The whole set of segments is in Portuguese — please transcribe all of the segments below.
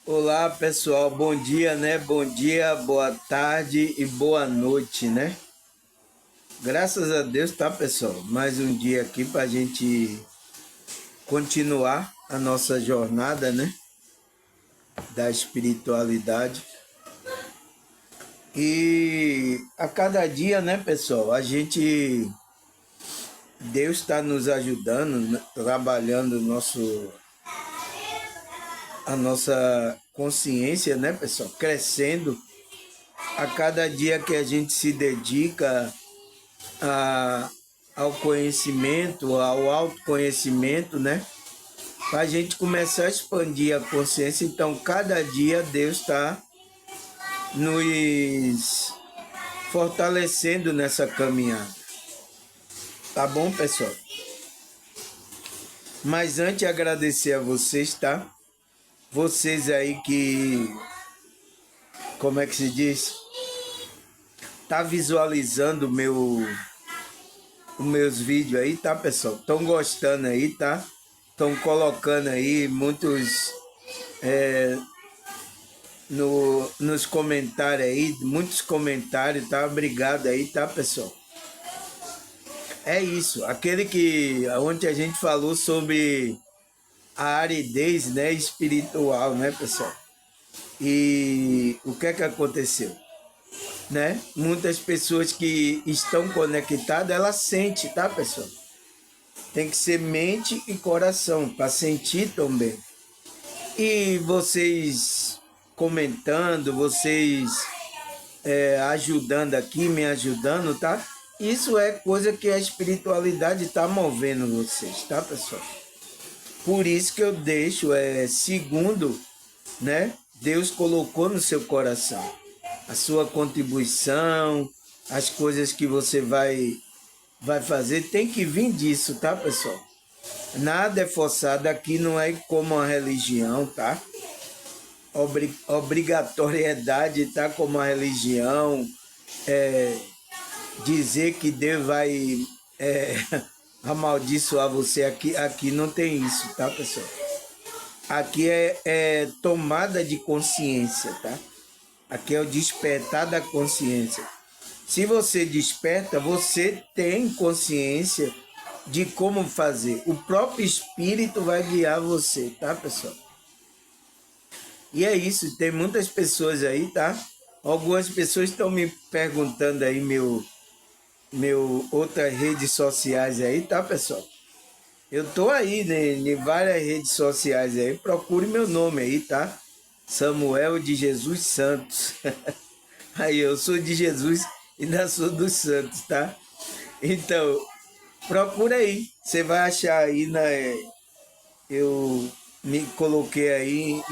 Olá, pessoal. Bom dia, né? Bom dia, boa tarde e boa noite, né? Graças a Deus, tá, pessoal? Mais um dia aqui para a gente continuar a nossa jornada, né? Da espiritualidade. E a cada dia, né, pessoal? Deus está nos ajudando, né? Trabalhando a nossa consciência, né, pessoal? Crescendo a cada dia que a gente se dedica a, ao conhecimento, ao autoconhecimento, né? Para a gente começar a expandir a consciência. Então, cada dia Deus está nos fortalecendo nessa caminhada. Tá bom, pessoal? Mas antes de agradecer a vocês, tá? Vocês aí que, como é que se diz? Tá visualizando os meus vídeos aí, tá, pessoal? Estão gostando aí, tá? Estão colocando aí muitos nos comentários aí, muitos comentários, tá? Obrigado aí, tá, pessoal? É isso, aquele que ontem a gente falou sobre a aridez, né, espiritual, né, pessoal? E o que é que aconteceu, né? Muitas pessoas que estão conectadas, elas sentem, tá, pessoal? Tem que ser mente e coração para sentir também. E vocês comentando, vocês ajudando aqui, me ajudando, tá? Isso é coisa que a espiritualidade está movendo vocês, tá, pessoal? Por isso que eu deixo, segundo, né? Deus colocou no seu coração a sua contribuição, as coisas que você vai fazer, tem que vir disso, tá, pessoal? Nada é forçado, aqui não é como a religião, tá? Obrigatoriedade, tá? Como a religião, dizer que Deus vai amaldiçoar você, aqui não tem isso, tá, pessoal? Aqui é tomada de consciência, tá? Aqui é o despertar da consciência. Se você desperta, você tem consciência de como fazer. O próprio Espírito vai guiar você, tá, pessoal? E é isso, tem muitas pessoas aí, tá? Algumas pessoas estão me perguntando aí meu outras redes sociais aí, tá, pessoal? Eu tô aí em várias redes sociais aí, procure meu nome aí, tá? Samuel de Jesus Santos. Aí eu sou de Jesus e ainda sou dos Santos, tá? Então, procura aí, você vai achar aí, né? Eu me coloquei aí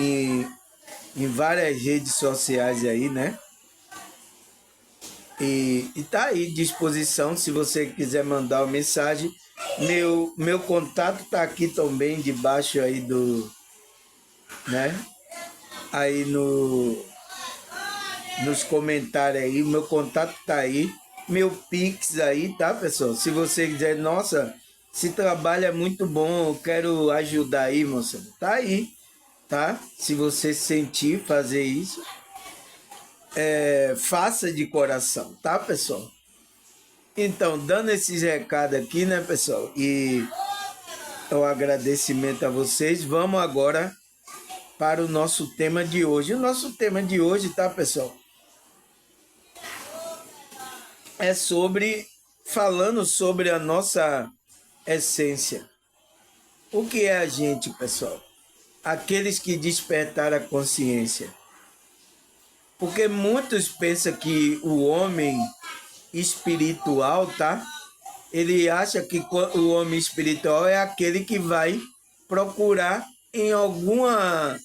em várias redes sociais aí, né? E tá aí à disposição se você quiser mandar uma mensagem. Meu contato tá aqui também debaixo aí né? Aí nos comentários aí, meu contato tá aí, meu Pix aí, tá, pessoal? Se você quiser, nossa, esse trabalho é muito bom, eu quero ajudar aí, moça, tá aí, tá? Se você sentir fazer isso, faça de coração, tá, pessoal? Então, dando esses recados aqui, né, pessoal? E o agradecimento a vocês, vamos agora para o nosso tema de hoje. O nosso tema de hoje, tá, pessoal? É falando sobre a nossa essência. O que é a gente, pessoal? Aqueles que despertaram a consciência. Porque muitos pensam que o homem espiritual, tá? Ele acha que o homem espiritual é aquele que vai procurar em alguma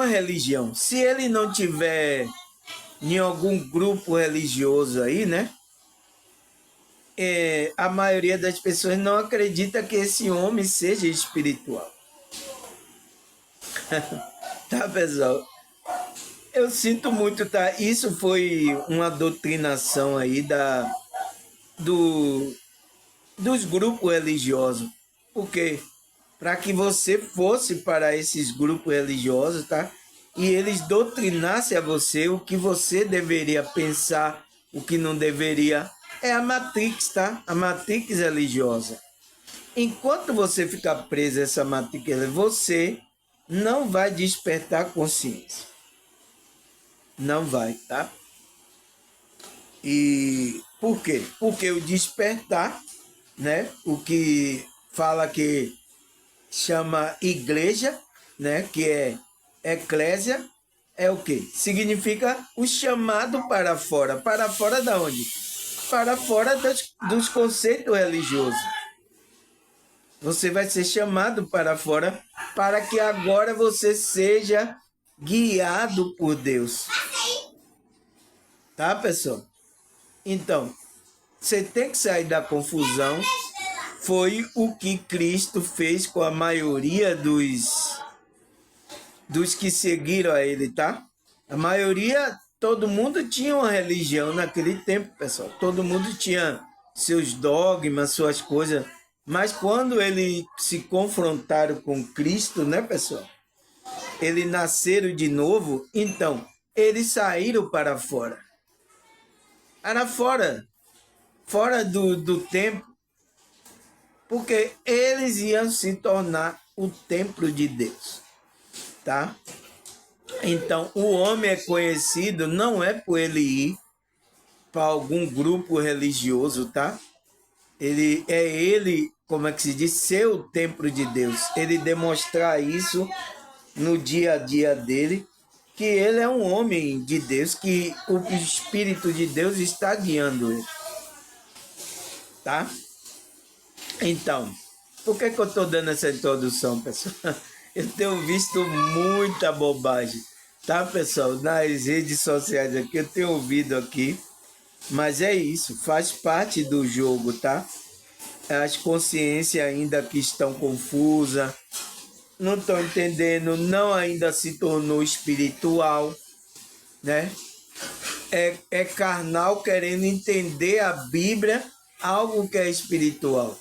religião. Se ele não tiver em algum grupo religioso aí, né? A maioria das pessoas não acredita que esse homem seja espiritual. Tá, pessoal? Eu sinto muito, tá? Isso foi uma doutrinação aí dos grupos religiosos. Por quê? para que você fosse para esses grupos religiosos, tá? E eles doutrinassem a você o que você deveria pensar, o que não deveria. É a matrix, tá? A matrix religiosa. Enquanto você ficar preso a essa matrix, você não vai despertar consciência. Não vai, tá? E por quê? Porque o despertar, né? O que fala que chama igreja, né? Que é eclésia, é o quê? Significa o chamado para fora. Para fora da onde? Para fora dos conceitos religiosos. Você vai ser chamado para fora para que agora você seja guiado por Deus. Tá, pessoal? Então, você tem que sair da confusão. Foi o que Cristo fez com a maioria dos que seguiram a ele, tá? A maioria, todo mundo tinha uma religião naquele tempo, pessoal. Todo mundo tinha seus dogmas, suas coisas. Mas quando eles se confrontaram com Cristo, né, pessoal? Eles nasceram de novo, então eles saíram para fora. Para fora. Fora do templo. Porque eles iam se tornar o templo de Deus. Tá? Então, o homem é conhecido não é por ele ir para algum grupo religioso, tá? Ele, como é que se diz, ser o templo de Deus. Ele demonstrar isso no dia a dia dele, que ele é um homem de Deus, que o Espírito de Deus está guiando ele. Tá? Então, por que eu estou dando essa introdução, pessoal? Eu tenho visto muita bobagem, tá, pessoal? Nas redes sociais aqui, eu tenho ouvido aqui, mas é isso, faz parte do jogo, tá? As consciências ainda que estão confusas, não estão entendendo, não ainda se tornou espiritual, né? É carnal querendo entender a Bíblia, algo que é espiritual.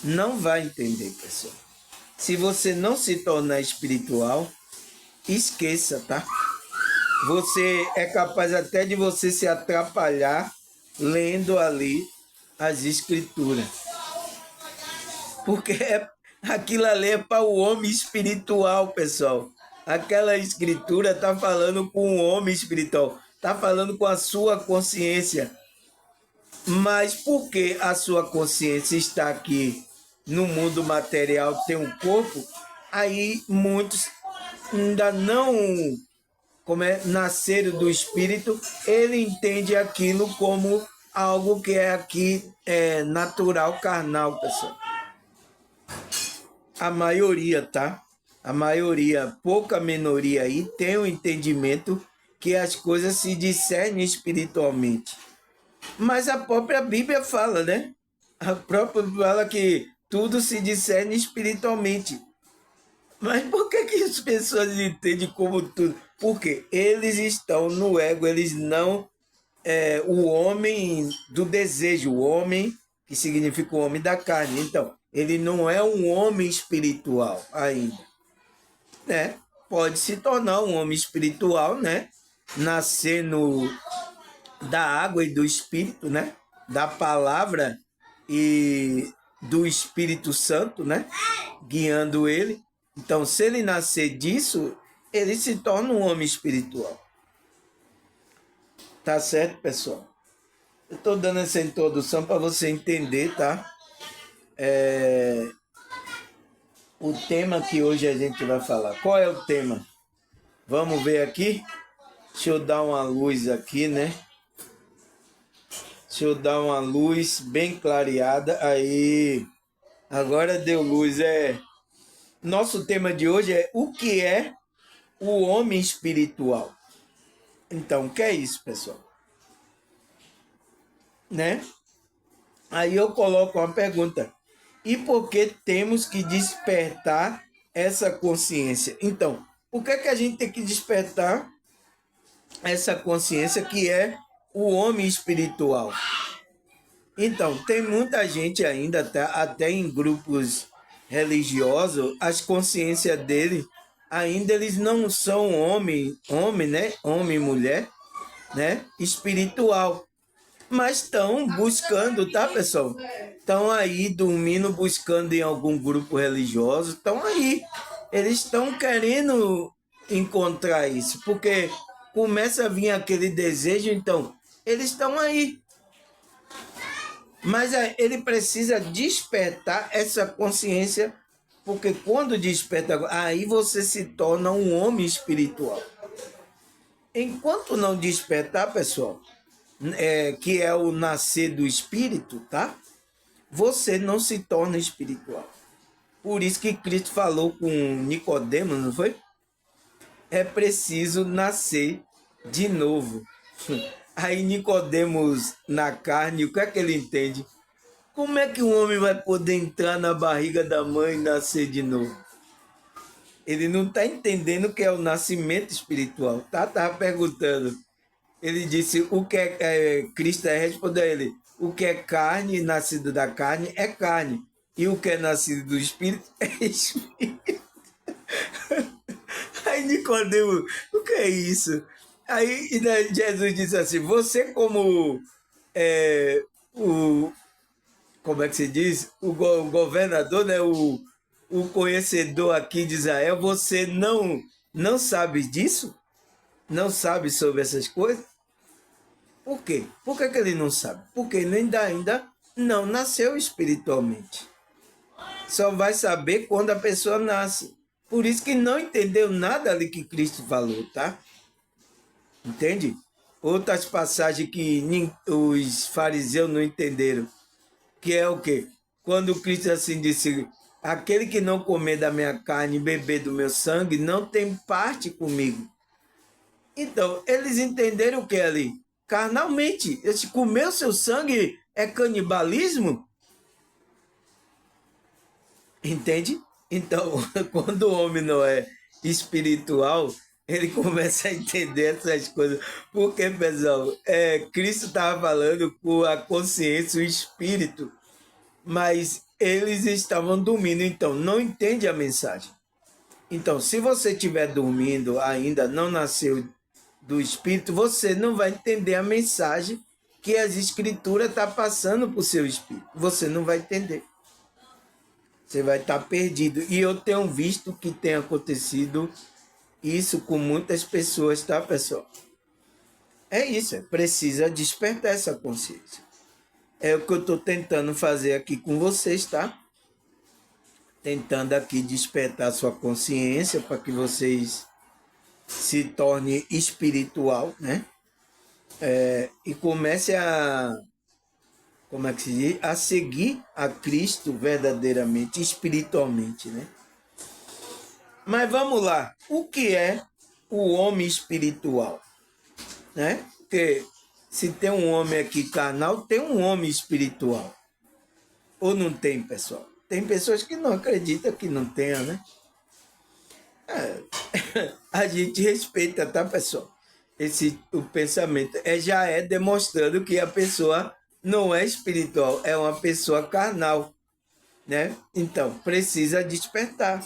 Não vai entender, pessoal. Se você não se tornar espiritual, esqueça, tá? Você é capaz até de você se atrapalhar lendo ali as escrituras. Porque aquilo ali é para o homem espiritual, pessoal. Aquela escritura está falando com o homem espiritual. Está falando com a sua consciência. Mas porque a sua consciência está aqui no mundo material, tem um corpo, aí muitos ainda não nasceram do espírito, ele entende aquilo como algo que é aqui natural, carnal, pessoal. A maioria, tá? A maioria, pouca minoria aí, tem o entendimento que as coisas se discernem espiritualmente. Mas a própria Bíblia fala, né? A própria Bíblia fala que tudo se discerne espiritualmente. Mas por que as pessoas entendem como tudo? Porque eles estão no ego, eles não... o homem do desejo, o homem que significa o homem da carne. Então, ele não é um homem espiritual ainda. Né? Pode se tornar um homem espiritual, né? Nascer da água e do Espírito, né? Da palavra e do Espírito Santo, né? Guiando ele. Então, se ele nascer disso, ele se torna um homem espiritual. Tá certo, pessoal? Eu estou dando essa introdução para você entender, tá? O tema que hoje a gente vai falar. Qual é o tema? Vamos ver aqui? Deixa eu dar uma luz aqui, né? Deixa eu dar uma luz bem clareada. Aí, agora deu luz. Nosso tema de hoje é o que é o homem espiritual. Então, o que é isso, pessoal? Né? Aí eu coloco uma pergunta. E por que temos que despertar essa consciência? Então, por que a gente tem que despertar essa consciência que é o homem espiritual? Então, tem muita gente ainda, até em grupos religiosos, as consciências dele ainda eles não são homem, né? Homem e mulher, né? Espiritual. Mas estão buscando, tá, pessoal? Estão aí dormindo, buscando em algum grupo religioso, estão aí. Eles estão querendo encontrar isso, porque começa a vir aquele desejo, então, eles estão aí. Mas ele precisa despertar essa consciência, porque quando desperta, aí você se torna um homem espiritual. Enquanto não despertar, pessoal, que é o nascer do espírito, tá? Você não se torna espiritual. Por isso que Cristo falou com Nicodemos, não foi? É preciso nascer de novo. Aí Nicodemos na carne, o que é que ele entende? Como é que um homem vai poder entrar na barriga da mãe e nascer de novo? Ele não está entendendo o que é o nascimento espiritual. Estava perguntando. Ele disse, o que Cristo respondeu a ele, o que é carne, nascido da carne, é carne. E o que é nascido do Espírito é Espírito. Aí Nicodemo, o que é isso? Aí Jesus disse assim, você como o como é que se diz? O governador, né? O conhecedor aqui de Israel, você não sabe disso? Não sabe sobre essas coisas? Por quê? Por que ele não sabe? Porque ele ainda não nasceu espiritualmente. Só vai saber quando a pessoa nasce. Por isso que não entendeu nada ali que Cristo falou, tá? Entende? Outras passagens que os fariseus não entenderam. Que é o quê? Quando Cristo assim disse, aquele que não comer da minha carne e beber do meu sangue não tem parte comigo. Então, eles entenderam o que ali? Carnalmente. Esse comer o seu sangue é canibalismo? Entende? Então, quando o homem não é espiritual, ele começa a entender essas coisas. Porque, pessoal, Cristo estava falando com a consciência, o espírito, mas eles estavam dormindo, então não entende a mensagem. Então, se você estiver dormindo, ainda não nasceu do Espírito, você não vai entender a mensagem que as Escrituras estão passando para o seu Espírito. Você não vai entender. Você vai estar perdido. E eu tenho visto que tem acontecido isso com muitas pessoas, tá, pessoal? É isso, precisa despertar essa consciência. É o que eu estou tentando fazer aqui com vocês, tá? Tentando aqui despertar sua consciência para que vocês se tornem espiritual, né? E comece a, como é que se diz? A seguir a Cristo verdadeiramente, espiritualmente, né? Mas vamos lá. O que é o homem espiritual? Né? Porque se tem um homem aqui carnal, tem um homem espiritual. Ou não tem, pessoal? Tem pessoas que não acreditam que não tenha, né? A gente respeita, tá, pessoal? O pensamento já é demonstrando que a pessoa não é espiritual, é uma pessoa carnal, né? Então, precisa despertar,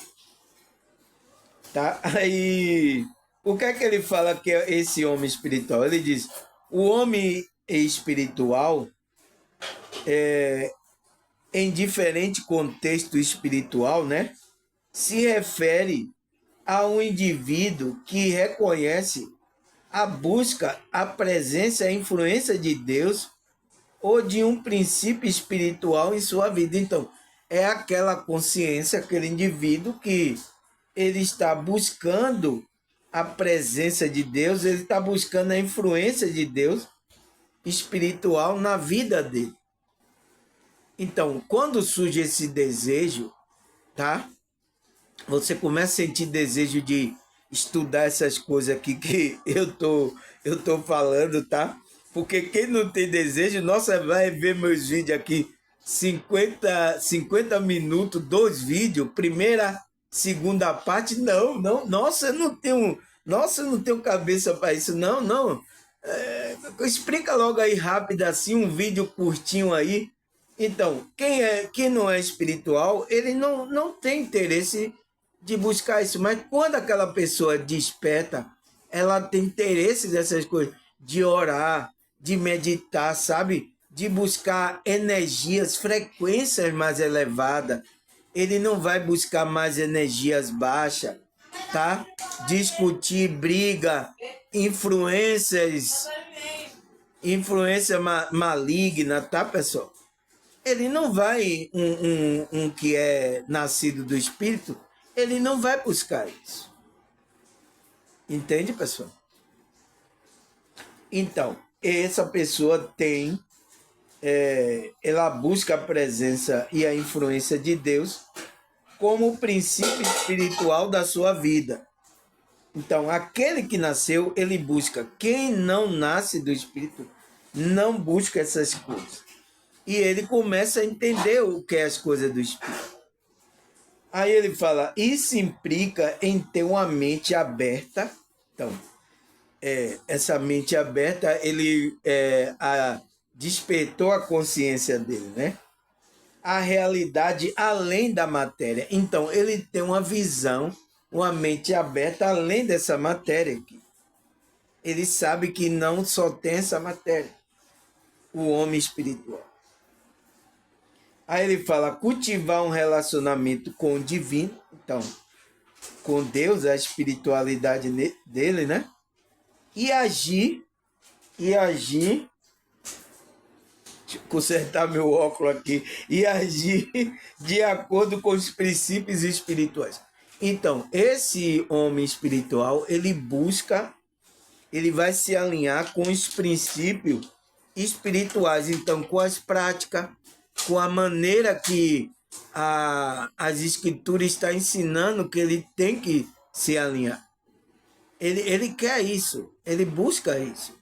tá? Aí, o que é que ele fala que é esse homem espiritual? Ele diz, o homem espiritual, em diferente contexto espiritual, né? Se refere a um indivíduo que reconhece a busca, a presença, a influência de Deus ou de um princípio espiritual em sua vida. Então, é aquela consciência, aquele indivíduo que ele está buscando a presença de Deus, ele está buscando a influência de Deus espiritual na vida dele. Então, quando surge esse desejo, tá? Você começa a sentir desejo de estudar essas coisas aqui que eu tô falando, tá? Porque quem não tem desejo, nossa, vai ver meus vídeos aqui, 50 minutos, 2 vídeos, primeira, segunda parte, não, nossa, eu não tenho cabeça para isso, não. Explica logo aí rápido assim, um vídeo curtinho aí, Então, quem não é espiritual, ele não tem interesse de buscar isso. Mas quando aquela pessoa desperta, ela tem interesse dessas coisas, de orar, de meditar, sabe? De buscar energias, frequências mais elevadas. Ele não vai buscar mais energias baixas, tá? Discutir, briga, influências, influência maligna, tá, pessoal? Ele não vai, um que é nascido do Espírito, ele não vai buscar isso. Entende, pessoal? Então, essa pessoa tem, ela busca a presença e a influência de Deus como o princípio espiritual da sua vida. Então, aquele que nasceu, ele busca. Quem não nasce do Espírito, não busca essas coisas. E ele começa a entender o que é as coisas do Espírito. Aí ele fala, isso implica em ter uma mente aberta. Então, essa mente aberta, ele despertou a consciência dele, né? A realidade além da matéria. Então, ele tem uma visão, uma mente aberta além dessa matéria aqui. Ele sabe que não só tem essa matéria, o homem espiritual. Aí ele fala, cultivar um relacionamento com o divino, então, com Deus, a espiritualidade dele, né? E agir, deixa eu consertar meu óculos aqui, e agir de acordo com os princípios espirituais. Então, esse homem espiritual, ele busca, ele vai se alinhar com os princípios espirituais, então, com as práticas, com a maneira que as escrituras estão ensinando que ele tem que se alinhar. Ele quer isso, ele busca isso.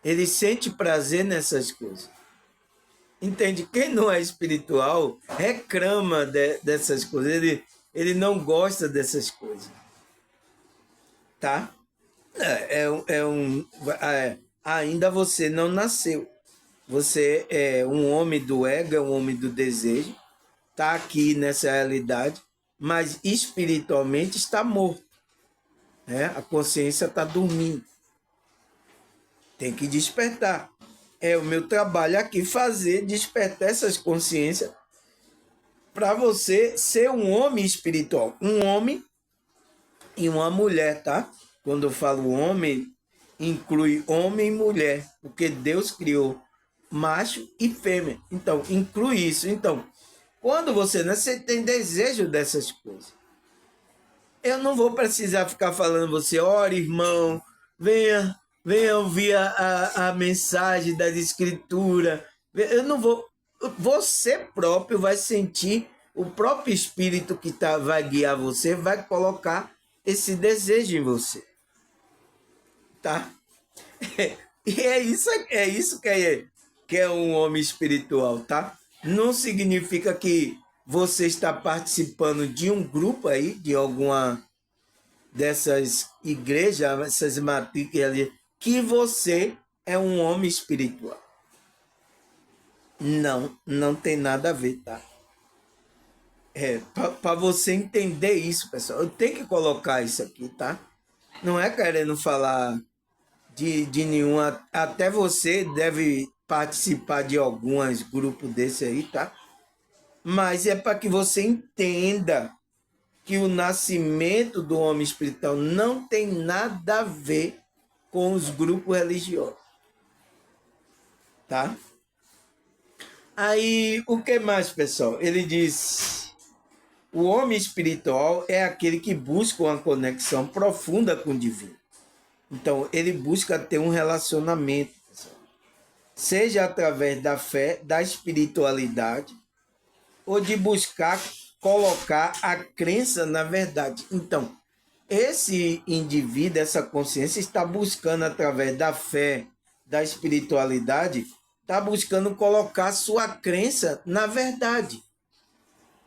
Ele sente prazer nessas coisas. Entende? Quem não é espiritual reclama dessas coisas. Ele não gosta dessas coisas. Tá? Ainda você não nasceu. Você é um homem do ego, é um homem do desejo. Está aqui nessa realidade, mas espiritualmente está morto. Né? A consciência está dormindo. Tem que despertar. É o meu trabalho aqui despertar essas consciências para você ser um homem espiritual. Um homem e uma mulher, tá? Quando eu falo homem, inclui homem e mulher, porque Deus criou macho e fêmea. Então, inclui isso. Então, quando você nasce, você tem desejo dessas coisas. Eu não vou precisar ficar falando você, ora, irmão, venha ouvir a mensagem da escritura. Eu não vou. Você próprio vai sentir, o próprio Espírito que vai guiar você, vai colocar esse desejo em você. Tá? E é isso que é um homem espiritual, tá? Não significa que você está participando de um grupo aí, de alguma dessas igrejas, essas matrículas ali, que você é um homem espiritual. Não tem nada a ver, tá? Para você entender isso, pessoal, eu tenho que colocar isso aqui, tá? Não é querendo falar de nenhuma. Até você deve participar de alguns grupos desse aí, tá? Mas é para que você entenda que o nascimento do homem espiritual não tem nada a ver com os grupos religiosos. Tá? Aí, o que mais, pessoal? Ele diz: o homem espiritual é aquele que busca uma conexão profunda com o divino. Então, ele busca ter um relacionamento, pessoal. Seja através da fé, da espiritualidade, ou de buscar colocar a crença na verdade. Então, esse indivíduo, essa consciência, está buscando, através da fé, da espiritualidade, está buscando colocar sua crença na verdade.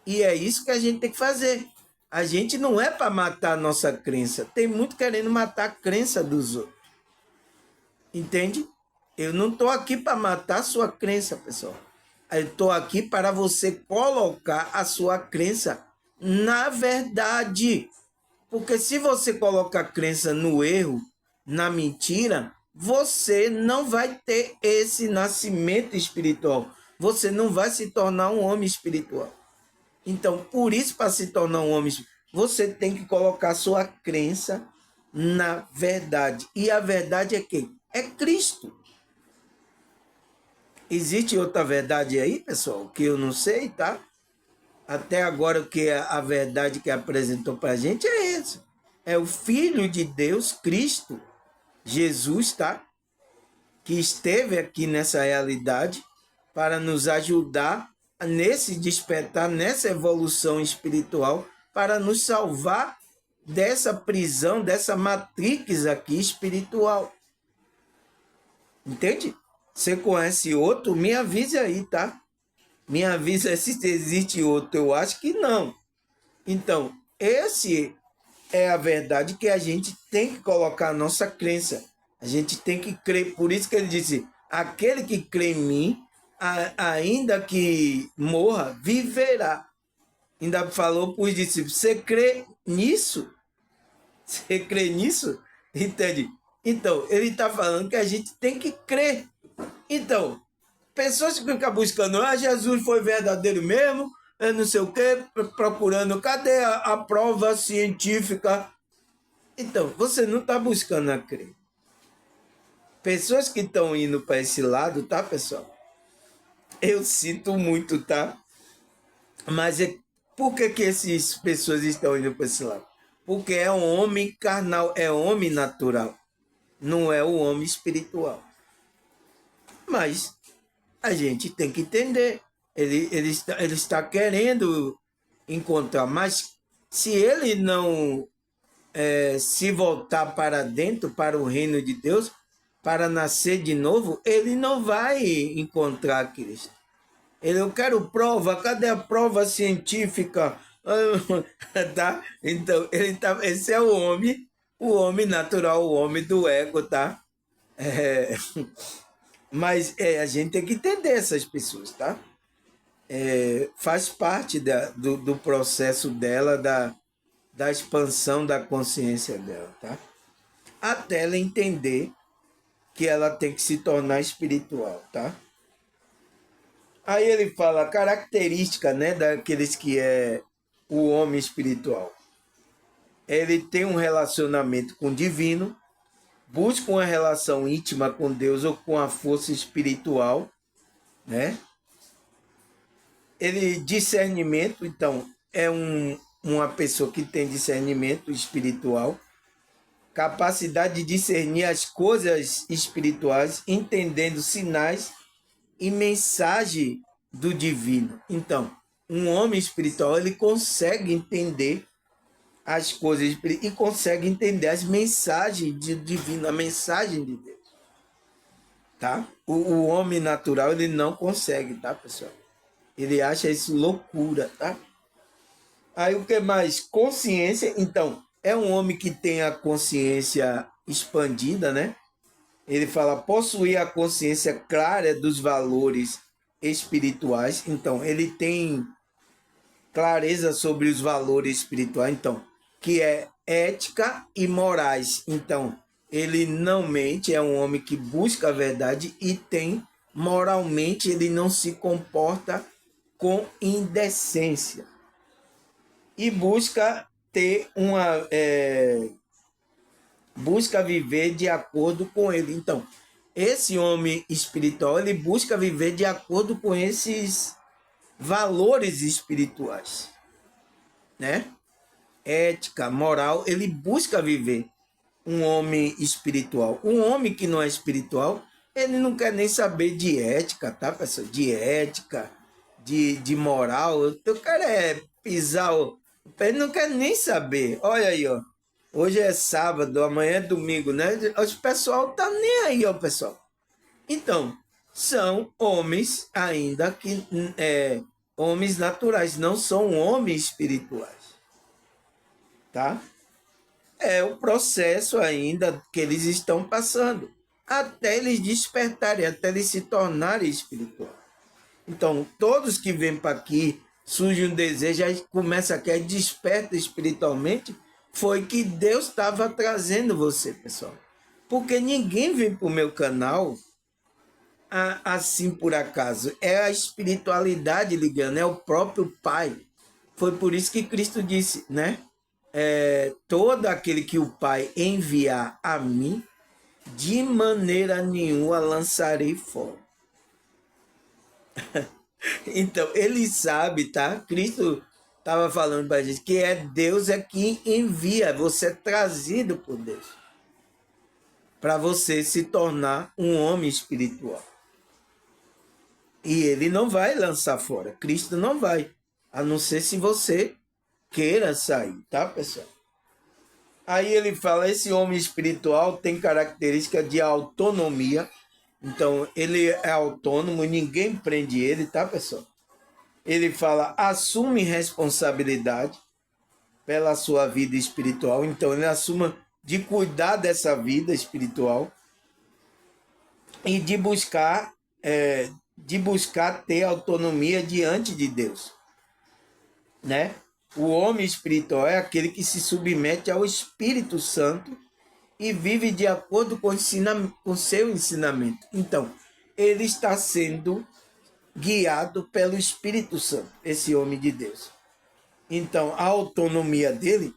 E é isso que a gente tem que fazer. A gente não é para matar a nossa crença. Tem muito querendo matar a crença dos outros. Entende? Eu não estou aqui para matar a sua crença, pessoal. Eu estou aqui para você colocar a sua crença na verdade. Porque se você coloca a crença no erro, na mentira, você não vai ter esse nascimento espiritual. Você não vai se tornar um homem espiritual. Então, por isso, para se tornar um homem, você tem que colocar sua crença na verdade. E a verdade é quem? É Cristo. Existe outra verdade aí, pessoal, que eu não sei, tá? Até agora, o que é a verdade que apresentou para a gente é essa. É o Filho de Deus, Cristo, Jesus, tá? Que esteve aqui nessa realidade para nos ajudar nesse despertar, nessa evolução espiritual, para nos salvar dessa prisão, dessa matrix aqui espiritual. Entende? Você conhece outro? Me avise aí, tá? Me avisa se existe outro. Eu acho que não. Então, esse é a verdade que a gente tem que colocar a nossa crença. A gente tem que crer. Por isso que ele disse: aquele que crê em mim, ainda que morra, viverá. Ainda falou para os discípulos: você crê nisso? Você crê nisso? Entende? Então, ele está falando que a gente tem que crer. Então, pessoas que ficam buscando, Jesus foi verdadeiro mesmo, não sei o quê, procurando, cadê a prova científica? Então, você não está buscando a crer. Pessoas que estão indo para esse lado, tá, pessoal? Eu sinto muito, tá? Mas por que essas pessoas estão indo para esse lado? Porque é um homem carnal, é homem natural, não é o homem espiritual. Mas a gente tem que entender. Ele está querendo encontrar, mas se ele não se voltar para dentro, para o reino de Deus, para nascer de novo, ele não vai encontrar Cristo. Eu quero prova, cadê a prova científica? Tá? Então, esse é o homem natural, o homem do ego, tá? É, mas a gente tem que entender essas pessoas, tá? Faz parte do processo dela, da expansão da consciência dela, tá? Até ela entender que ela tem que se tornar espiritual, tá? Aí ele fala a característica, né, daqueles que é o homem espiritual. Ele tem um relacionamento com o divino, busca uma relação íntima com Deus ou com a força espiritual, né? Ele discernimento, então, é uma pessoa que tem discernimento espiritual, capacidade de discernir as coisas espirituais, entendendo sinais e mensagem do divino. Então, um homem espiritual, ele consegue entender as coisas e consegue entender as mensagens do divino, a mensagem de Deus. Tá? O homem natural, ele não consegue, tá, pessoal? Ele acha isso loucura, tá? Aí o que mais? Consciência. Então, é um homem que tem a consciência expandida, né? Ele fala possuir a consciência clara dos valores espirituais. Então, ele tem clareza sobre os valores espirituais, então, que é ética e morais. Então, ele não mente, é um homem que busca a verdade e tem moralmente, ele não se comporta com indecência e busca ter uma busca viver de acordo com ele. Então, esse homem espiritual, ele busca viver de acordo com esses valores espirituais, né? Ética, moral, ele busca viver um homem espiritual. Um homem que não é espiritual, ele não quer nem saber de ética, tá, pessoal? De ética, de moral. O cara é pisar, ele não quer nem saber. Olha aí, ó. Hoje é sábado, amanhã é domingo, né? O pessoal tá nem aí, ó, pessoal. Então, são homens ainda que homens naturais, não são homens espirituais, tá? É o processo ainda que eles estão passando, até eles despertarem, até eles se tornarem espirituais. Então, todos que vêm para aqui, surge um desejo, aí começa a querer, desperta espiritualmente, foi que Deus estava trazendo você, pessoal. Porque ninguém vem para o meu canal assim por acaso. É a espiritualidade ligando, é o próprio Pai. Foi por isso que Cristo disse, né? Todo aquele que o Pai enviar a mim, de maneira nenhuma lançarei fora. Então, ele sabe, tá? Cristo estava falando para a gente que Deus é quem envia, você é trazido por Deus para você se tornar um homem espiritual. E ele não vai lançar fora, Cristo não vai, a não ser se você queira sair, tá, pessoal? Aí ele fala, esse homem espiritual tem característica de autonomia, então ele é autônomo, ninguém prende ele, tá, pessoal? Ele fala, assume responsabilidade pela sua vida espiritual, então ele assume de cuidar dessa vida espiritual e de buscar ter autonomia diante de Deus, né? O homem espiritual é aquele que se submete ao Espírito Santo e vive de acordo com o seu ensinamento. Então, ele está sendo guiado pelo Espírito Santo, esse homem de Deus. Então, a autonomia dele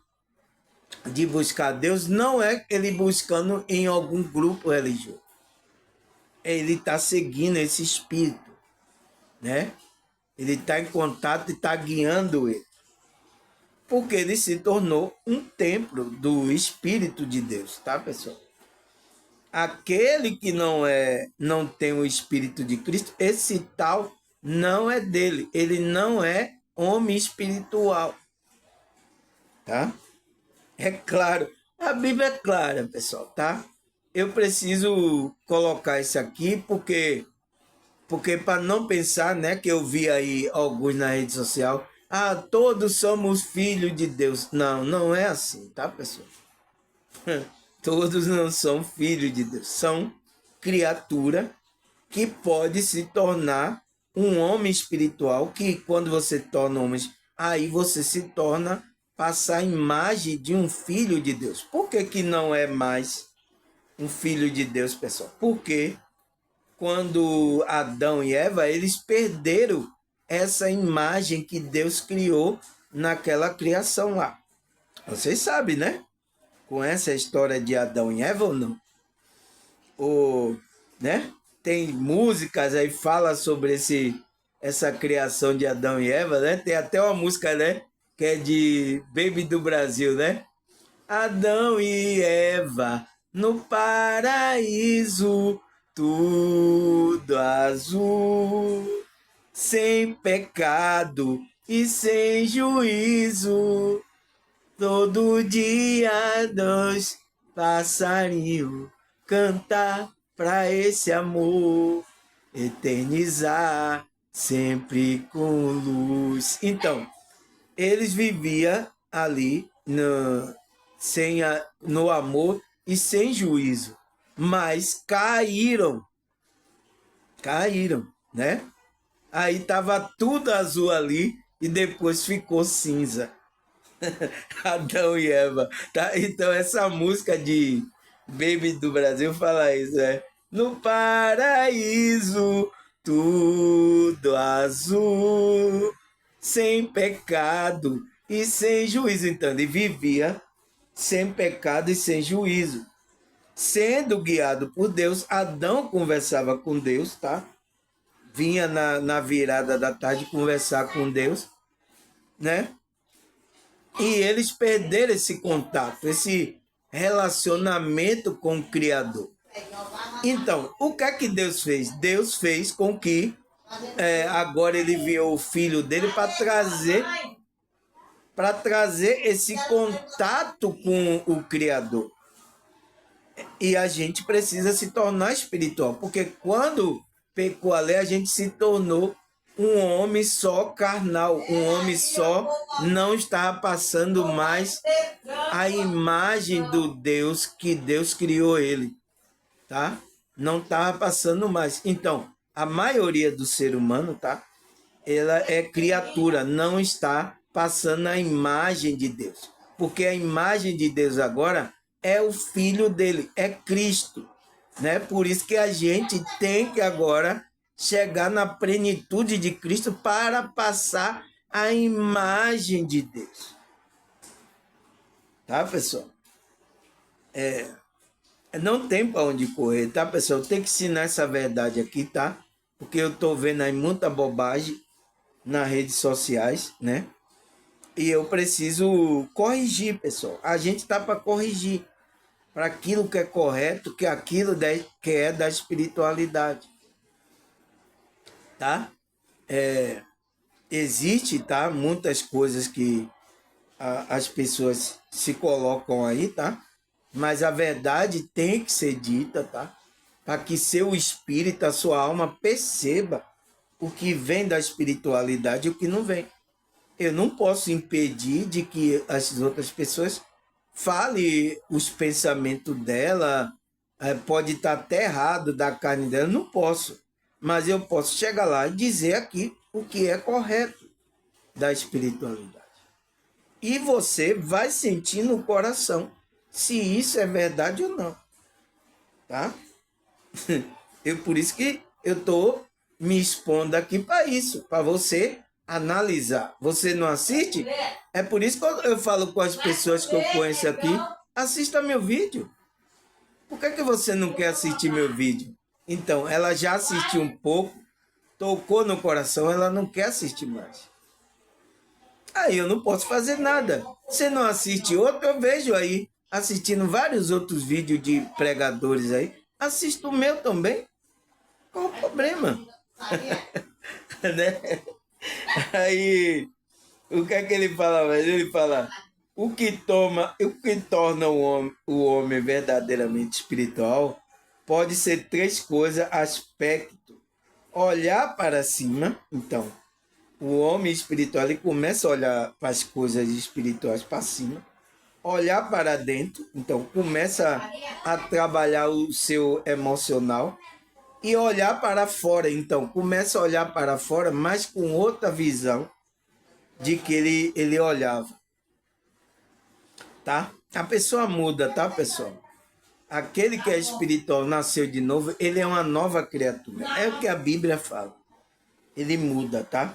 de buscar Deus não é ele buscando em algum grupo religioso. Ele está seguindo esse Espírito, né? Ele está em contato e está guiando ele. Porque ele se tornou um templo do Espírito de Deus, tá, pessoal? Aquele que não tem o Espírito de Cristo, esse tal não é dele. Ele não é homem espiritual, tá? É claro, a Bíblia é clara, pessoal, tá? Eu preciso colocar isso aqui porque para não pensar, né, que eu vi aí alguns na rede social, todos somos filhos de Deus. Não, não é assim, tá, pessoal? Todos não são filhos de Deus, são criatura que pode se tornar um homem espiritual, que quando você torna homem, aí você se torna passar a imagem de um filho de Deus. Por que não é mais um filho de Deus, pessoal? Porque quando Adão e Eva, eles perderam essa imagem que Deus criou naquela criação lá. Vocês sabem, né? Com essa história de Adão e Eva ou não? Né? Tem músicas aí fala sobre essa criação de Adão e Eva, né? Tem até uma música, né? Que é de Baby do Brasil, né? Adão e Eva no paraíso, tudo azul, sem pecado e sem juízo. Todo dia dois passarinhos cantar pra esse amor, eternizar sempre com luz. Então, eles viviam ali no amor e sem juízo, mas caíram, né? Aí tava tudo azul ali e depois ficou cinza. Adão e Eva, tá? Então essa música de Baby do Brasil fala isso, no paraíso, tudo azul, sem pecado e sem juízo. Então ele vivia sem pecado e sem juízo. Sendo guiado por Deus, Adão conversava com Deus, tá? Vinha na virada da tarde conversar com Deus, né? E eles perderam esse contato, esse relacionamento com o Criador. Então, o que é que Deus fez? Deus fez com que agora ele enviou o filho dele para trazer esse contato com o Criador. E a gente precisa se tornar espiritual, porque quando pecou a lei, a gente se tornou um homem só carnal, um homem só, não estava passando mais a imagem do Deus que Deus criou ele, tá? Não estava passando mais. Então, a maioria do ser humano, tá? Ela é criatura, não está passando a imagem de Deus. Porque a imagem de Deus agora é o Filho dele, é Cristo, né? Por isso que a gente tem que agora chegar na plenitude de Cristo para passar a imagem de Deus. Tá, pessoal? Não tem para onde correr, tá, pessoal? Tem que ensinar essa verdade aqui, tá? Porque eu tô vendo aí muita bobagem nas redes sociais, né? E eu preciso corrigir, pessoal. A gente tá para corrigir para aquilo que é correto, que é aquilo que é da espiritualidade, tá? Existe, tá? Muitas coisas que as pessoas se colocam aí, tá? Mas a verdade tem que ser dita, tá? Para que seu espírito, a sua alma perceba o que vem da espiritualidade e o que não vem. Eu não posso impedir de que as outras pessoas falem os pensamentos dela, pode estar até errado da carne dela, não posso. Mas eu posso chegar lá e dizer aqui o que é correto da espiritualidade. E você vai sentir no coração se isso é verdade ou não, tá? Por isso que eu estou me expondo aqui para isso, para você analisar. Você não assiste? É por isso que eu falo com as pessoas que eu conheço aqui, assista meu vídeo. Por que você não quer assistir meu vídeo? Então, ela já assistiu um pouco, tocou no coração, ela não quer assistir mais. Aí eu não posso fazer nada. Você não assiste outro, eu vejo aí, assistindo vários outros vídeos de pregadores aí. Assisto o meu também. Qual o problema? Né? Aí, o que é que ele fala? Ele fala, o que torna o homem verdadeiramente espiritual pode ser três coisas, aspecto. Olhar para cima, então, o homem espiritual ele começa a olhar para as coisas espirituais para cima, olhar para dentro, então começa a trabalhar o seu emocional e olhar para fora, então começa a olhar para fora, mas com outra visão de que ele olhava, tá? A pessoa muda, tá, pessoal? Aquele que é espiritual nasceu de novo, ele é uma nova criatura. É o que a Bíblia fala. Ele muda, tá?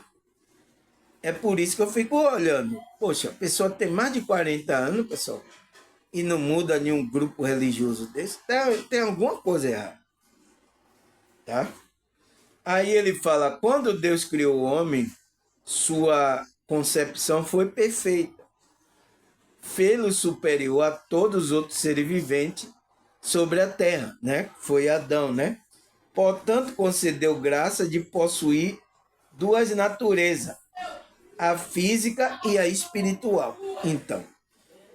É por isso que eu fico olhando. Poxa, a pessoa tem mais de 40 anos, pessoal, e não muda nenhum grupo religioso desse. Tem alguma coisa errada, tá? Aí ele fala, quando Deus criou o homem, sua concepção foi perfeita. Fê-lo superior a todos os outros seres viventes sobre a terra, né? Foi Adão, né? Portanto, concedeu graça de possuir duas naturezas, a física e a espiritual. Então,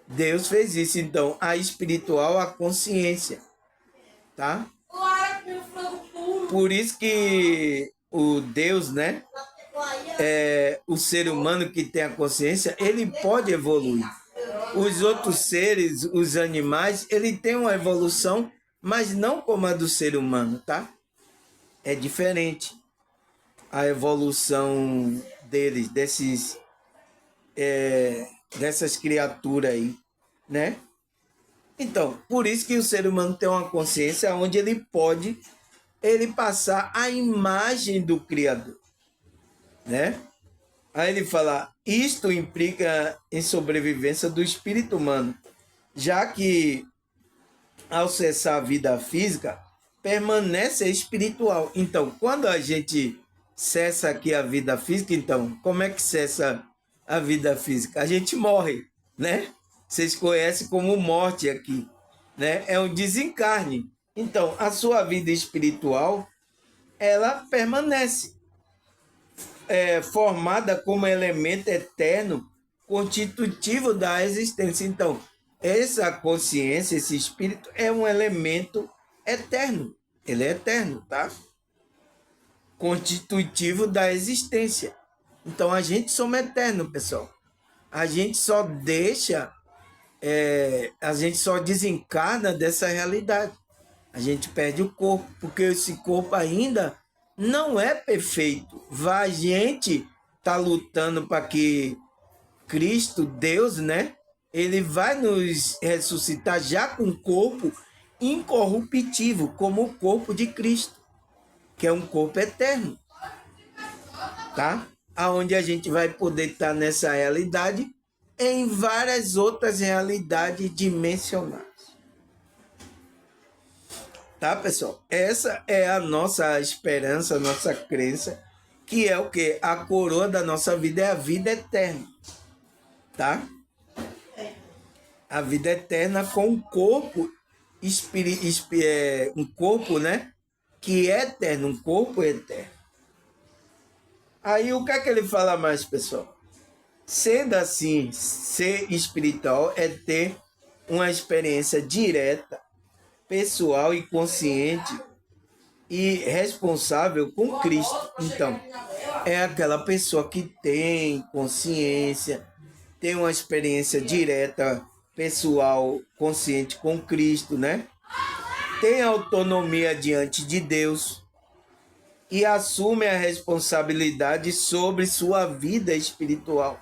Deus fez isso. Então, a espiritual, a consciência, tá? Por isso que o Deus, né? O ser humano que tem a consciência, ele pode evoluir. Os outros seres, os animais, ele tem uma evolução, mas não como a do ser humano, tá? É diferente a evolução deles, dessas criaturas aí, né? Então, por isso que o ser humano tem uma consciência onde ele pode passar a imagem do Criador, né? Aí ele fala, isto implica em sobrevivência do espírito humano, já que ao cessar a vida física, permanece espiritual. Então, quando a gente cessa aqui a vida física, então, como é que cessa a vida física? A gente morre, né? Vocês conhecem como morte aqui, né? É um desencarne. Então, a sua vida espiritual, ela permanece formada como elemento eterno, constitutivo da existência. Então, essa consciência, esse espírito é um elemento eterno. Ele é eterno, tá? Constitutivo da existência. Então, a gente somos eterno, pessoal. A gente só deixa, a gente só desencarna dessa realidade. A gente perde o corpo, porque esse corpo ainda não é perfeito. A gente está lutando para que Cristo, Deus, né? Ele vai nos ressuscitar já com um corpo incorruptível, como o corpo de Cristo, que é um corpo eterno, tá? Aonde a gente vai poder estar nessa realidade em várias outras realidades dimensionais. Tá, pessoal? Essa é a nossa esperança, a nossa crença, que é o que? A coroa da nossa vida é a vida eterna, tá? A vida eterna com um corpo, um corpo, né? Que é eterno, um corpo eterno. Aí o que é que ele fala mais, pessoal? Sendo assim, ser espiritual é ter uma experiência direta, pessoal e consciente e responsável com Cristo. Então, é aquela pessoa que tem consciência, tem uma experiência direta, pessoal, consciente com Cristo, né? Tem autonomia diante de Deus e assume a responsabilidade sobre sua vida espiritual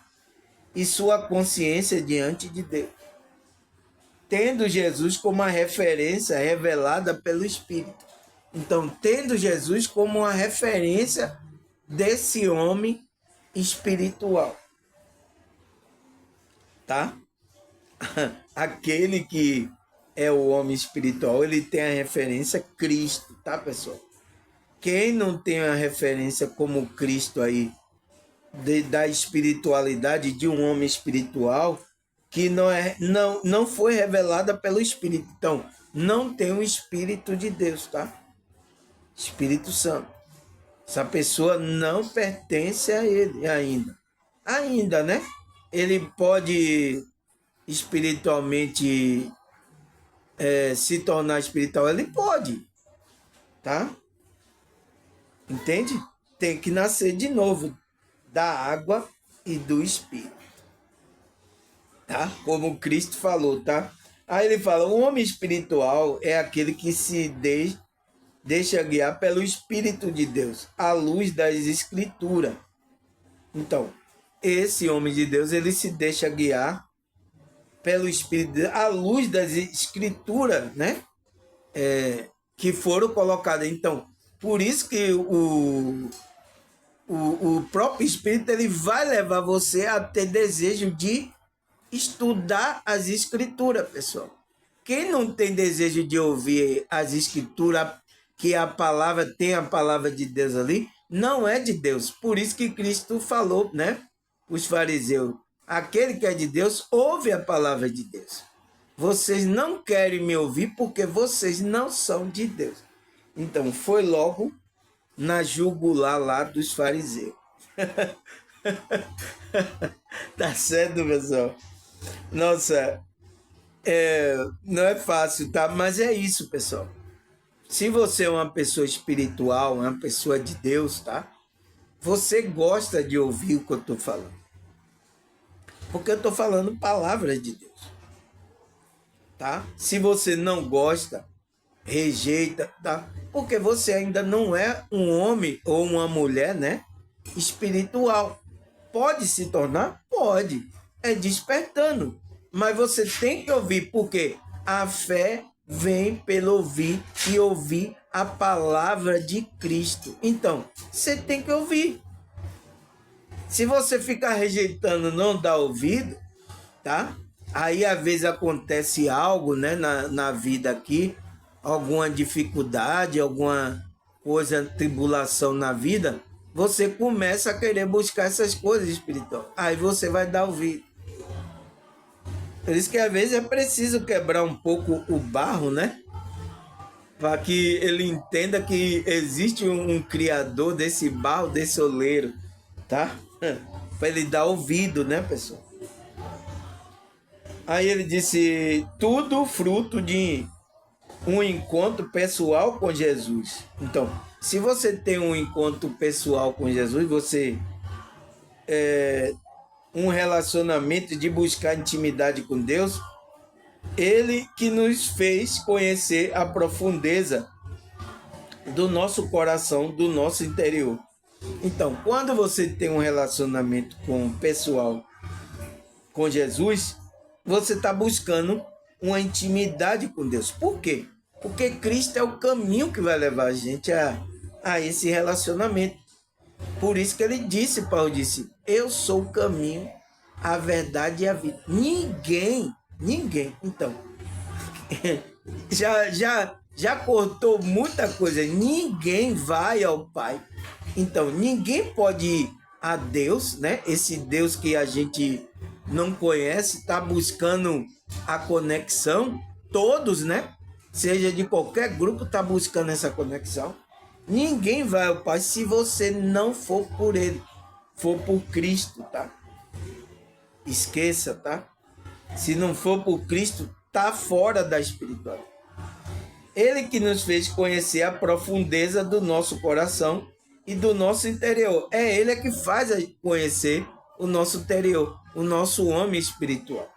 e sua consciência diante de Deus, tendo Jesus como uma referência revelada pelo Espírito. Então, tendo Jesus como uma referência desse homem espiritual, tá? Aquele que é o homem espiritual, ele tem a referência Cristo, tá, pessoal? Quem não tem a referência como Cristo aí, da espiritualidade de um homem espiritual, que não foi revelada pelo Espírito. Então, não tem o Espírito de Deus, tá? Espírito Santo. Essa pessoa não pertence a ele ainda. Ainda, né? Ele pode espiritualmente se tornar espiritual, ele pode, tá? Entende? Tem que nascer de novo da água e do Espírito, tá? Como Cristo falou, tá? Aí ele fala, o homem espiritual é aquele que se deixa guiar pelo Espírito de Deus, à luz das Escrituras. Então, esse homem de Deus, ele se deixa guiar pelo Espírito de Deus, à luz das Escrituras, né? Que foram colocadas. Então, por isso que o próprio Espírito ele vai levar você a ter desejo de estudar as Escrituras, pessoal. Quem não tem desejo de ouvir as Escrituras, que a palavra tem a palavra de Deus ali, não é de Deus. Por isso que Cristo falou, né? Os fariseus, aquele que é de Deus, ouve a palavra de Deus. Vocês não querem me ouvir porque vocês não são de Deus. Então, foi logo na jugular lá dos fariseus. Tá certo, pessoal? Nossa, não é fácil, tá? Mas é isso, pessoal. Se você é uma pessoa espiritual, uma pessoa de Deus, tá? Você gosta de ouvir o que eu estou falando. Porque eu estou falando palavras de Deus, tá? Se você não gosta, rejeita, tá? Porque você ainda não é um homem ou uma mulher, né? Espiritual. Pode se tornar? Pode. É despertando. Mas você tem que ouvir, porque a fé vem pelo ouvir e ouvir a palavra de Cristo. Então, você tem que ouvir. Se você ficar rejeitando, não dar ouvido, tá? Aí às vezes acontece algo, né, na vida aqui, alguma dificuldade, alguma coisa, tribulação na vida, você começa a querer buscar essas coisas espirituais. Aí você vai dar ouvido. Por isso que às vezes é preciso quebrar um pouco o barro, né? Para que ele entenda que existe um criador desse barro, desse oleiro, tá? Para ele dar ouvido, né, pessoal? Aí ele disse, tudo fruto de um encontro pessoal com Jesus. Então, se você tem um encontro pessoal com Jesus, você um relacionamento de buscar intimidade com Deus, ele que nos fez conhecer a profundeza do nosso coração, do nosso interior. Então, quando você tem um relacionamento com o pessoal, com Jesus, você está buscando uma intimidade com Deus. Por quê? Porque Cristo é o caminho que vai levar a gente a esse relacionamento. Por isso que ele disse, Paulo disse, eu sou o caminho, a verdade e a vida. Ninguém, então, já cortou muita coisa. Ninguém vai ao Pai. Então, ninguém pode ir a Deus, né? Esse Deus que a gente não conhece, está buscando a conexão. Todos, né? Seja de qualquer grupo, está buscando essa conexão. Ninguém vai ao Pai se você não for por Ele, for por Cristo, tá? Esqueça, tá? Se não for por Cristo, tá fora da espiritualidade. Ele que nos fez conhecer a profundeza do nosso coração e do nosso interior. É Ele que faz conhecer o nosso interior, o nosso homem espiritual.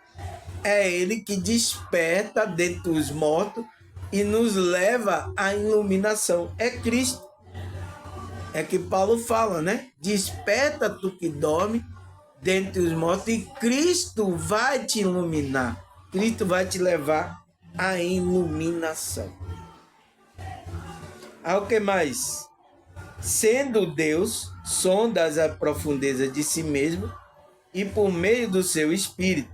É Ele que desperta dentre os mortos e nos leva à iluminação. É Cristo. É que Paulo fala, né? Desperta tu que dorme dentre os mortos e Cristo vai te iluminar. Cristo vai te levar à iluminação. Ao que mais? Sendo Deus, sonda as profundezas de si mesmo e por meio do seu Espírito,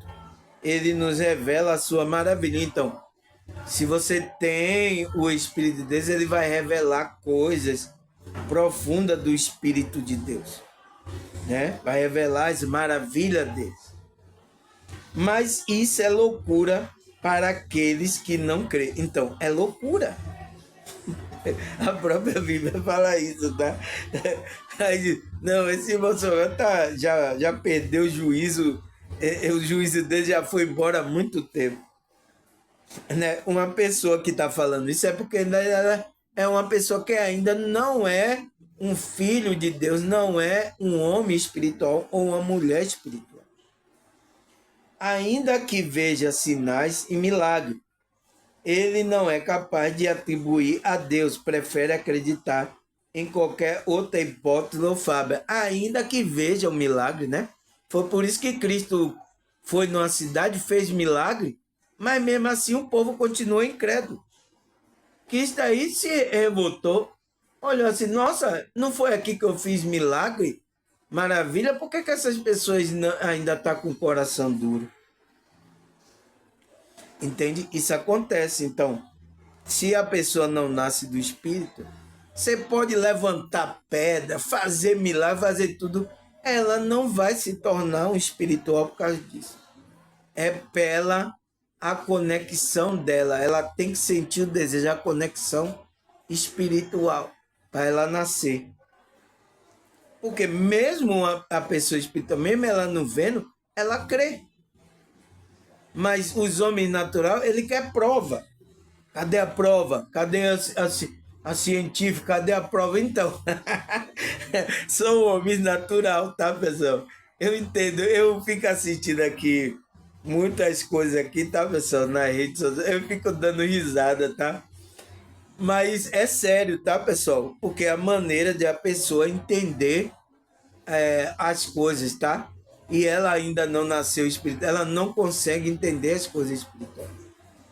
ele nos revela a sua maravilha. Então, se você tem o Espírito de Deus, ele vai revelar coisas profundas do Espírito de Deus, né? Vai revelar as maravilhas dele. Mas isso é loucura para aqueles que não creem. Então, é loucura. A própria Bíblia fala isso, tá? Não, esse Bolsonaro já perdeu o juízo. O juízo dele já foi embora há muito tempo. Né? Uma pessoa que está falando isso é porque ela é uma pessoa que ainda não é um filho de Deus, não é um homem espiritual ou uma mulher espiritual. Ainda que veja sinais e milagres, ele não é capaz de atribuir a Deus, prefere acreditar em qualquer outra hipótese ou fábula, ainda que veja o milagre, né? Foi por isso que Cristo foi numa cidade, fez milagre, mas mesmo assim o povo continua incrédulo. Cristo aí se revoltou, olhou assim, nossa, não foi aqui que eu fiz milagre? Maravilha, por que essas pessoas ainda estão com o coração duro? Entende? Isso acontece. Então, se a pessoa não nasce do Espírito, você pode levantar pedra, fazer milagre, fazer tudo, ela não vai se tornar um espiritual por causa disso. É pela a conexão dela, ela tem que sentir o desejo, a conexão espiritual para ela nascer. Porque mesmo a pessoa espiritual, mesmo ela não vendo, ela crê. Mas os homens naturais, ele quer prova. Cadê a prova? Cadê a científica? Cadê a prova? Então, sou um homem natural, tá, pessoal? Eu entendo, eu fico assistindo aqui muitas coisas aqui, tá, pessoal, na rede social, eu fico dando risada, tá? Mas é sério, tá, pessoal? Porque é a maneira de a pessoa entender as coisas, tá? E ela ainda não nasceu espiritual, ela não consegue entender as coisas espirituais.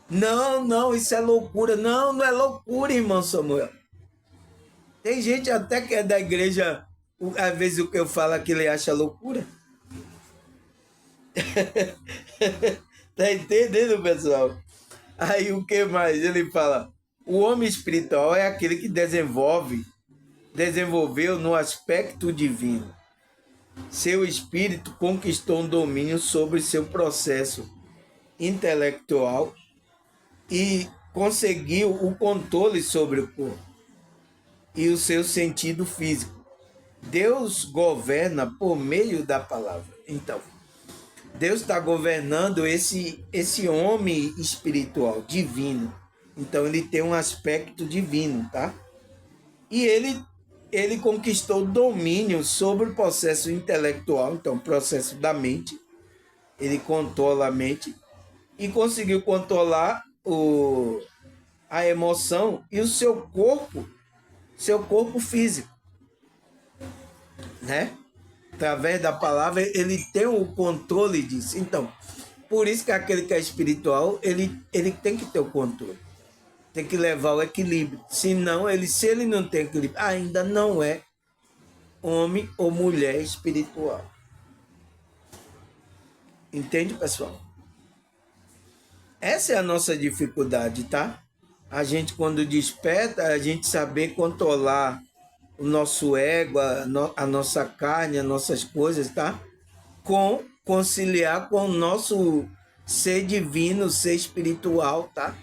Não, isso é loucura. Não é loucura, irmão Samuel. Tem gente até que é da igreja, às vezes o que eu falo aqui ele acha loucura. Tá entendendo, pessoal? Aí o que mais? Ele fala, o homem espiritual é aquele que desenvolveu no aspecto divino. Seu espírito conquistou um domínio sobre seu processo intelectual e conseguiu o controle sobre o corpo e o seu sentido físico. Deus governa por meio da palavra. Então, Deus está governando esse homem espiritual, divino. Então, ele tem um aspecto divino, tá? E ele conquistou domínio sobre o processo intelectual, então, o processo da mente. Ele controla a mente e conseguiu controlar a emoção e o seu corpo seu corpo físico, né? Através da palavra, ele tem o controle disso. Então, por isso que aquele que é espiritual, ele tem que ter o controle. Tem que levar o equilíbrio. Senão, se ele não tem equilíbrio, ainda não é homem ou mulher espiritual. Entende, pessoal? Essa é a nossa dificuldade, tá? A gente, quando desperta, a gente saber controlar o nosso ego, a nossa carne, as nossas coisas, tá? Conciliar com o nosso ser divino, ser espiritual, tá?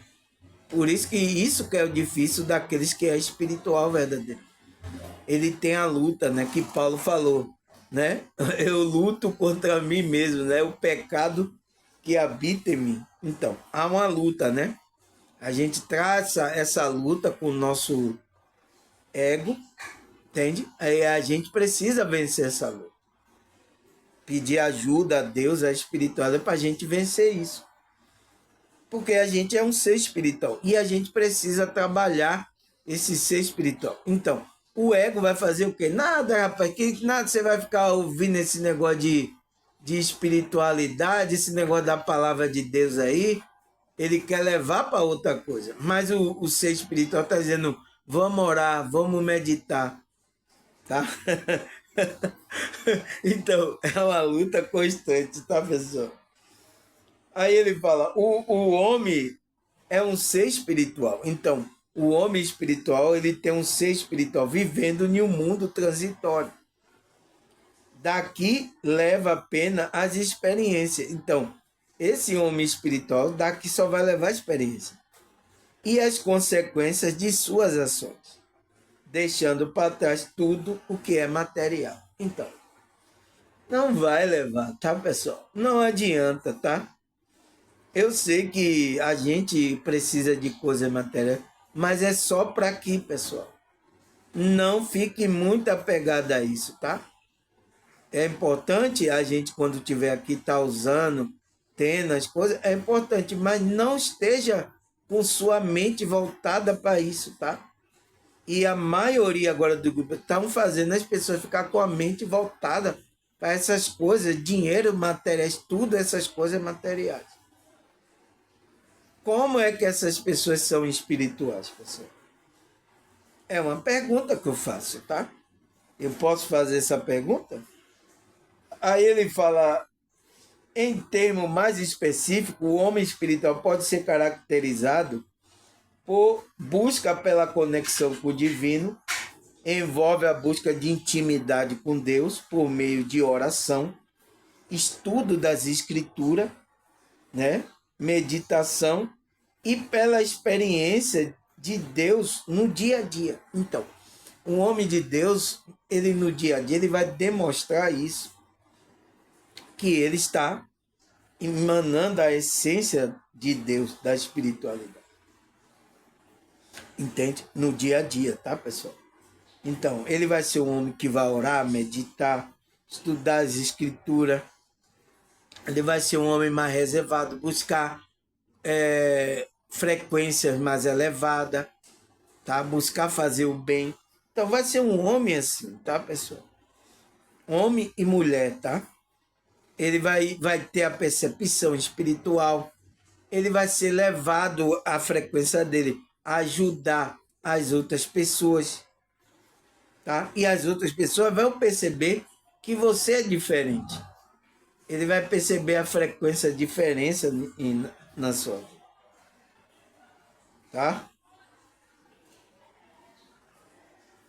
Por isso que é o difícil daqueles que é espiritual verdadeiro. Ele tem a luta, né? Que Paulo falou, né? Eu luto contra mim mesmo, né? O pecado que habita em mim. Então, há uma luta, né? A gente traça essa luta com o nosso ego, entende? Aí a gente precisa vencer essa luta. Pedir ajuda a Deus, a espiritualidade, para a gente vencer isso. Porque a gente é um ser espiritual e a gente precisa trabalhar esse ser espiritual. Então, o ego vai fazer o quê? Nada, rapaz, nada você vai ficar ouvindo esse negócio de espiritualidade, esse negócio da palavra de Deus aí. Ele quer levar para outra coisa. Mas o ser espiritual está dizendo, vamos orar, vamos meditar, tá? Então, é uma luta constante, tá, pessoal? Aí ele fala, o homem é um ser espiritual. Então, o homem espiritual, ele tem um ser espiritual vivendo em um mundo transitório. Daqui leva apenas as experiências. Então, esse homem espiritual daqui só vai levar experiência. E as consequências de suas ações, deixando para trás tudo o que é material. Então, não vai levar, tá, pessoal? Não adianta, tá? Eu sei que a gente precisa de coisa material, mas é só para aqui, pessoal. Não fique muito apegado a isso, tá? É importante a gente, quando estiver aqui, tá usando, tendo as coisas, é importante, mas não esteja com sua mente voltada para isso, tá? E a maioria agora do grupo estão fazendo as pessoas ficar com a mente voltada para essas coisas, dinheiro, materiais, tudo essas coisas materiais. Como é que essas pessoas são espirituais, pessoal? É uma pergunta que eu faço, tá? Eu posso fazer essa pergunta? Aí ele fala, em termo mais específico, o homem espiritual pode ser caracterizado por busca pela conexão com o divino, envolve a busca de intimidade com Deus por meio de oração, estudo das escrituras, né? Meditação e pela experiência de Deus no dia a dia. Então, um homem de Deus, ele no dia a dia, ele vai demonstrar isso, que ele está emanando a essência de Deus, da espiritualidade. Entende? No dia a dia, tá, pessoal? Então, ele vai ser um homem que vai orar, meditar, estudar as escrituras. Ele vai ser um homem mais reservado, buscar frequências mais elevadas, tá? Buscar fazer o bem. Então, vai ser um homem assim, tá, pessoal? Homem e mulher, tá? Ele vai ter a percepção espiritual. Ele vai ser levado à frequência dele, a ajudar as outras pessoas, tá? E as outras pessoas vão perceber que você é diferente. Ele vai perceber a frequência, a diferença na sua vida, tá?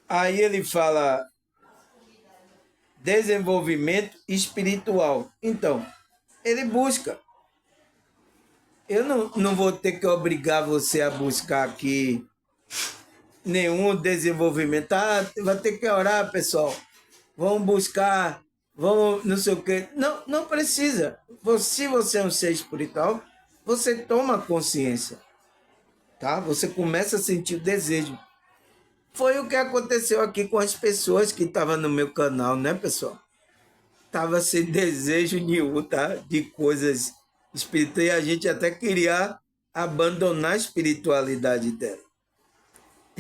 Aí ele fala desenvolvimento espiritual. Então, ele busca. Eu não vou ter que obrigar você a buscar aqui nenhum desenvolvimento. Ah, vai ter que orar, pessoal. Vamos buscar, vamos não sei o quê. Não, não precisa. Se você é um ser espiritual, você toma consciência, tá? Você começa a sentir o desejo. Foi o que aconteceu aqui com as pessoas que estavam no meu canal, né, pessoal? Tava sem desejo nenhum, tá? De coisas espirituais. E a gente até queria abandonar a espiritualidade dela.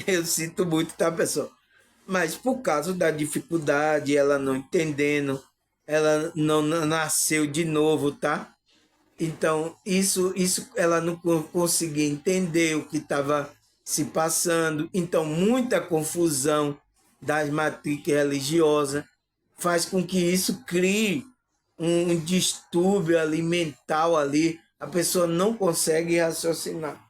Eu sinto muito, tá, pessoal? mas por causa da dificuldade, ela não entendendo, ela não nasceu de novo, tá? Então, isso ela não conseguia entender o que estava se passando. Então, muita confusão das matrizes religiosas faz com que isso crie um distúrbio ali mental ali. A pessoa não consegue raciocinar.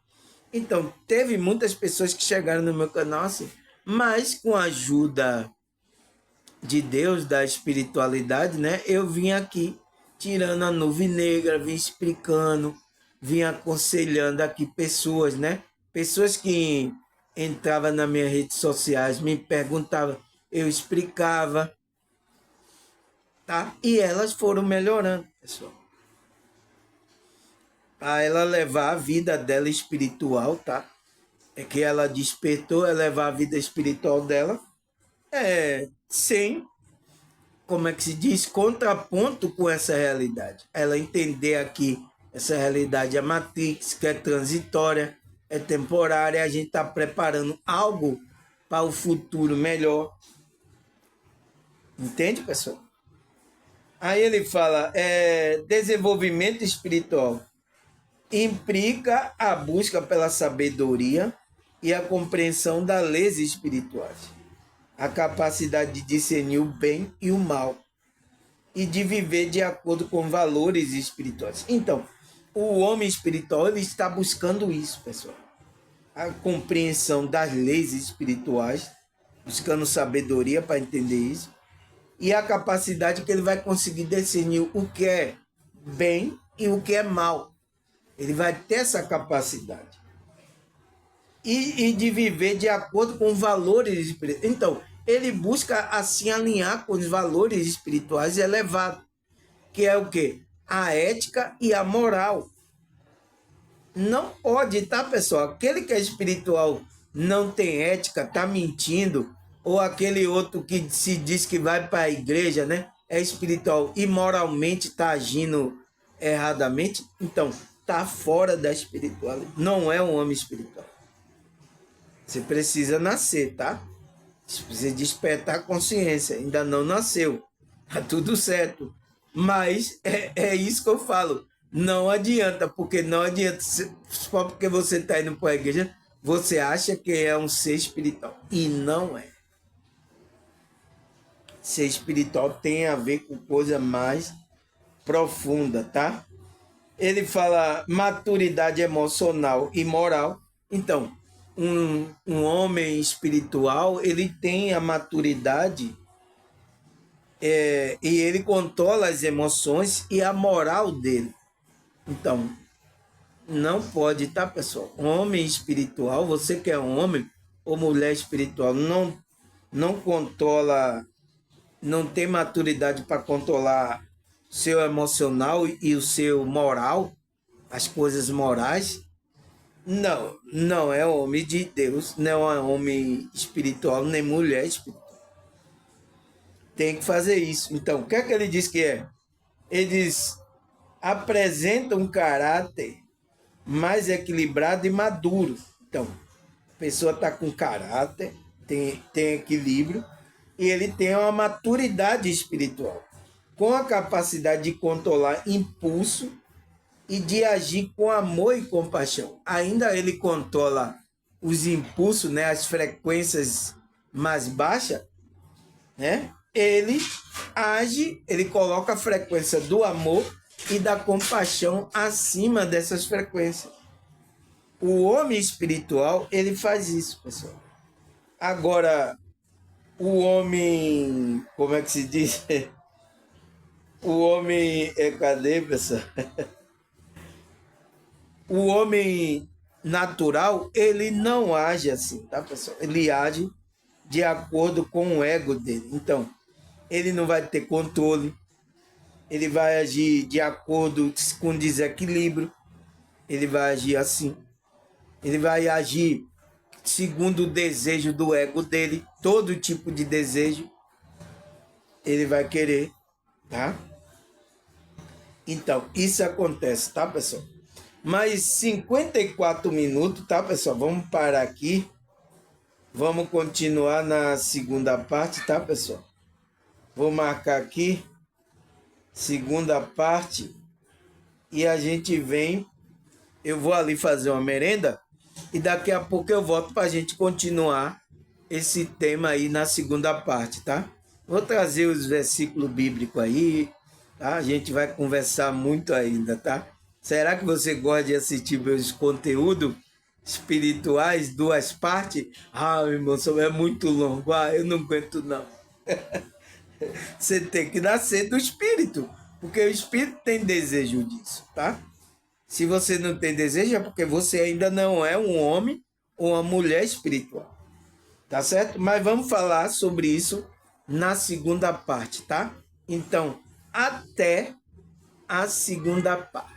Então, teve muitas pessoas que chegaram no meu canal assim, mas com a ajuda de Deus, da espiritualidade, né? Eu vim aqui tirando a nuvem negra, vim explicando, vim aconselhando aqui pessoas, né? Pessoas que entravam nas minhas redes sociais, me perguntavam, eu explicava, tá? E elas foram melhorando, pessoal. A ela levar a vida dela espiritual, tá? É que ela despertou, é levar a vida espiritual dela, sem, como é que se diz, contraponto com essa realidade. Ela entender aqui essa realidade é matrix, que é transitória, é temporária, a gente está preparando algo para o futuro melhor. Entende, pessoal? Aí ele fala, desenvolvimento espiritual implica a busca pela sabedoria e a compreensão das leis espirituais, a capacidade de discernir o bem e o mal e de viver de acordo com valores espirituais. Então, o homem espiritual ele está buscando isso, pessoal. A compreensão das leis espirituais, buscando sabedoria para entender isso, e a capacidade que ele vai conseguir discernir o que é bem e o que é mal. Ele vai ter essa capacidade. E de viver de acordo com valores espirituais. Então, ele busca assim alinhar com os valores espirituais elevados, que é o quê? A ética e a moral. Não pode, tá, pessoal? Aquele que é espiritual não tem ética, tá mentindo, ou aquele outro que se diz que vai para a igreja, né? É espiritual e moralmente tá agindo erradamente, então tá fora da espiritualidade. Não é um homem espiritual. Você precisa nascer, tá? Você precisa despertar a consciência. Ainda não nasceu. Tá tudo certo. Mas é isso que eu falo. Não adianta, porque não adianta. Só porque você está indo para a igreja, você acha que é um ser espiritual. E não é. Ser espiritual tem a ver com coisa mais profunda, tá? Ele fala maturidade emocional e moral. Então, um homem espiritual, ele tem a maturidade e ele controla as emoções e a moral dele. Então, não pode, tá, pessoal? Homem espiritual, você que é um homem ou mulher espiritual, não controla, não tem maturidade para controlar seu emocional e o seu moral, as coisas morais. Não é homem de Deus, não é homem espiritual, nem mulher espiritual. Tem que fazer isso. Então, o que é que ele diz que é? Eles apresentam um caráter mais equilibrado e maduro. Então, a pessoa está com caráter, tem equilíbrio e ele tem uma maturidade espiritual, com a capacidade de controlar impulso e de agir com amor e compaixão. Ainda ele controla os impulsos, né, as frequências mais baixas, né? Ele age, ele coloca a frequência do amor e da compaixão acima dessas frequências. O homem espiritual, ele faz isso, pessoal. Agora, o homem, como é que se diz? O homem, cadê, pessoal? O homem natural, ele não age assim, tá, pessoal? Ele age de acordo com o ego dele. Então, ele não vai ter controle, ele vai agir de acordo com desequilíbrio, ele vai agir assim, ele vai agir segundo o desejo do ego dele, todo tipo de desejo ele vai querer, tá? Então, isso acontece, tá, pessoal? Mais 54 minutos, tá, pessoal? Vamos parar aqui. Vamos continuar na segunda parte, tá, pessoal? Vou marcar aqui, segunda parte, e a gente vem. Eu vou ali fazer uma merenda e daqui a pouco eu volto para a gente continuar esse tema aí na segunda parte, tá? Vou trazer os versículos bíblicos aí, tá? A gente vai conversar muito ainda, tá? Será que você gosta de assistir meus conteúdos espirituais, duas partes? Ah, meu irmão, isso é muito longo. Ah, eu não aguento não. Você tem que nascer do espírito, porque o espírito tem desejo disso, tá? Se você não tem desejo, é porque você ainda não é um homem ou uma mulher espiritual. Tá certo? Mas vamos falar sobre isso na segunda parte, tá? Então, até a segunda parte.